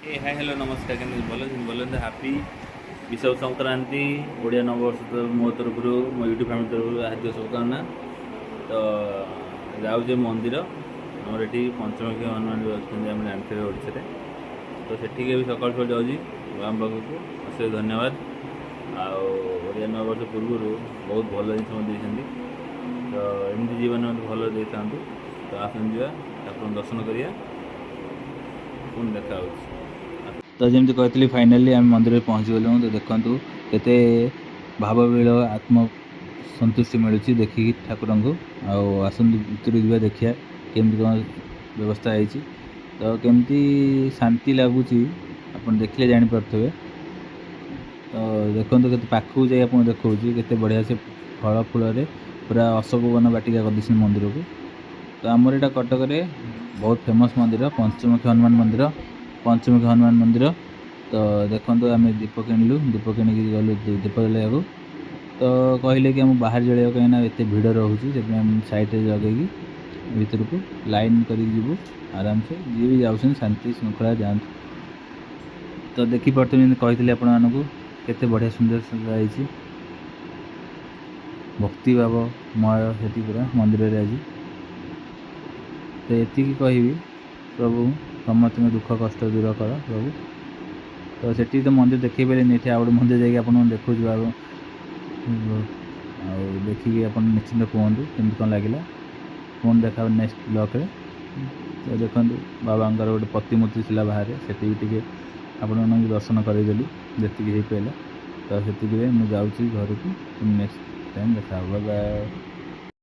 ए hi hello नमस्कार केମିତି ଭଲ happy ବିଷୁବ ସଂକ୍ରାନ୍ତି ଓଡ଼ିଆ ନବବର୍ଷ ମୋ ତରଫରୁ ମୋ ୟୁଟ୍ୟୁବ୍ ଫ୍ୟାମିଲି ତରଫରୁ ହାର୍ଦ୍ଦିକ ଶୁଭକାମନା। ତ ଯାଉଛେ ମନ୍ଦିର ଆମର ଏଠି ପଞ୍ଚମୁଖୀ ହନୁମାନ ବି ଅଛନ୍ତି ଆମେ ଜାଣିଥିବେ ଓଡ଼ିଶାରେ। ତ ସେଠିକି ବି ସକାଳୁ ସକାଳୁ ଯାଉଛି ବାବାଙ୍କ ପାଖକୁ ଅଶେଷ ଧନ୍ୟବାଦ। ଆଉ ଓଡ଼ିଆ ନବବର୍ଷ ପୂର୍ବରୁ ବହୁତ ଭଲ ଜିନିଷ ମୋତେ ଦେଇଛନ୍ତି। ତ ଏମିତି ଜୀବନ ମୋତେ ଭଲ ଦେଇଥାନ୍ତୁ। ତ ଆସନ୍ତୁ ଯିବା ଠାକୁରଙ୍କୁ ଦର୍ଶନ କରିବା, ପୁଣି ଦେଖା ହେଉଛି। ତ ଯେମିତି କହିଥିଲି ଫାଇନାଲି ଆମେ ମନ୍ଦିରରେ ପହଞ୍ଚିଗଲୁ। ତ ଦେଖନ୍ତୁ କେତେ ଭାବବିଳ ଆତ୍ମ ସନ୍ତୁଷ୍ଟି ମିଳୁଛି ଦେଖିକି ଠାକୁରଙ୍କୁ। ଆଉ ଆସନ୍ତୁ ଭିତରକୁ ଯିବା, ଦେଖିବା କେମିତି କ'ଣ ବ୍ୟବସ୍ଥା ହେଇଛି। ତ କେମିତି ଶାନ୍ତି ଲାଗୁଛି ଆପଣ ଦେଖିଲେ ଜାଣିପାରୁଥିବେ। ତ ଦେଖନ୍ତୁ କେତେ ପାଖକୁ ଯାଇ ଆପଣ ଦେଖାଉଛି କେତେ ବଢ଼ିଆ ସେ ଫଳ ଫୁଳରେ ପୁରା ଅଶୋକ ବନ ବାଟିକା କରିଦେଇଛନ୍ତି ମନ୍ଦିରକୁ। ତ ଆମର ଏଇଟା କଟକରେ ବହୁତ ଫେମସ୍ ମନ୍ଦିର ପଞ୍ଚମୁଖୀ ହନୁମାନ ମନ୍ଦିର। ତ ଦେଖନ୍ତୁ ଆମେ ଦୀପ କିଣିଲୁ, ଦୀପ କିଣିକି ଗଲୁ ଦୀପ ଜଳାଇବାକୁ। ତ କହିଲେ କି ଆମକୁ ବାହାରେ ଜଳାଇବାକୁ, କାହିଁକିନା ଏତେ ଭିଡ଼ ରହୁଛି, ସେଥିପାଇଁ ଆମେ ସାଇଡ଼୍ରେ ଲଗେଇକି ଭିତରକୁ ଲାଇନ୍ କରିକି ଯିବୁ ଆରାମସେ। ଯିଏ ବି ଯାଉଛନ୍ତି ଶାନ୍ତି ଶୃଙ୍ଖଳା ଯାଆନ୍ତୁ। ତ ଦେଖିପାରୁଥିବେ ଯେମିତି କହିଥିଲି ଆପଣମାନଙ୍କୁ କେତେ ବଢ଼ିଆ ସୁନ୍ଦର ସୁନ୍ଦର ହେଇଛି, ଭକ୍ତିଭାବମୟ ସେଠି ପୁରା ମନ୍ଦିରରେ ଆଜି। ତ ଏତିକି କହିବି, ପ୍ରଭୁ ସମସ୍ତଙ୍କ ଦୁଃଖ କଷ୍ଟ ଦୂର କର ପ୍ରଭୁ। ତ ସେଠି ତ ମନ୍ଦିର ଦେଖେଇ ପାରିଲେନି, ଏଠି ଆଉ ଗୋଟେ ମନ୍ଦିର ଯାଇକି ଆପଣଙ୍କୁ ଦେଖାଉଛି ବାବା। ଆଉ ଦେଖିକି ଆପଣ ନିଶ୍ଚିନ୍ତ କୁହନ୍ତୁ କେମିତି କ'ଣ ଲାଗିଲା। ପୁଣି ଦେଖା ହେବ ନେକ୍ସଟ ବ୍ଲଗ୍ରେ। ତ ଦେଖନ୍ତୁ ବାବାଙ୍କର ଗୋଟେ ପ୍ରତିମୂର୍ତ୍ତି ଥିଲା ବାହାରେ, ସେଠି ବି ଟିକେ ଆପଣମାନଙ୍କୁ ଦର୍ଶନ କରେଇଦେଲି ଯେତିକି ହେଇପାରିଲା। ତ ସେତିକିରେ ମୁଁ ଯାଉଛି ଘରକୁ, ନେକ୍ସଟ ଟାଇମ୍ ଦେଖା ହେବ। Bye bye.